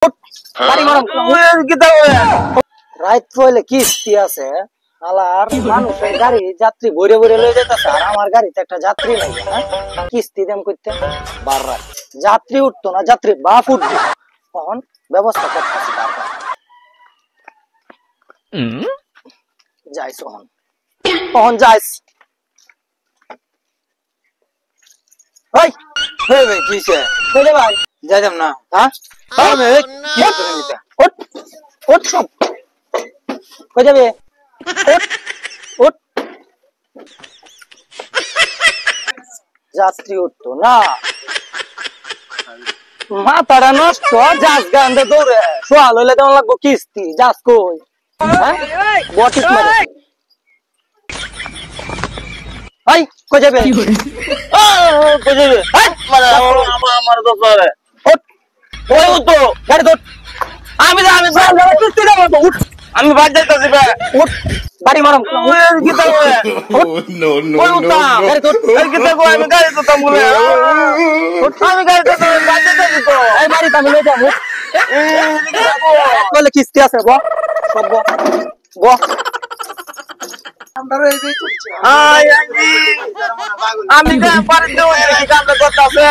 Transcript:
বাড়ি মারম রাত পয়লে কিস্তি আছে আলার মানুষের গাড়ি যাত্রী ভরে ভরে লয়ে যেতেছে আর আমার গাড়িতে একটা যাত্রী নাই হ্যাঁ কিস্তি দেম করতে বার রাত যাত্রী উঠতো না যাত্রী বাপ উঠবে তখন ব্যবস্থা করতেছি বারবার যাইস তখন যাইস ভাই ভাই কিসে বলে ভাই যাইতাম না হ্যাঁ কি করে নিতা ওঠ ওঠ সব কই যাবে ওঠ ওঠ যাত্রী উঠতো না মাথাটা নষ্ট যাস গান্ধে দৌড়ে সোয়াল হইলে কেমন লাগবো কিস্তি যাস কই হ্যাঁ বটিস মারে ভাই কই যাবে কই যাবে মানে আমার তো করে ওঠ ওই তো গাড়ি তোর আমি কিস্তি দেবো তো উঠ আমি বাদ যাইতাছি বে উঠ বাড়ি মারম কি তো No, no, ওই no, উঠা no. গাড়ি তোর কি তো আমি গাড়ি তো তাম বলে আমি গাড়ি তো বাদ যাইতাছি তো এই বাড়ি আমি লয়ে যাবো বলে কিস্তি আছে ব সব ব আমি পারে দেব কি কাম করতে আছে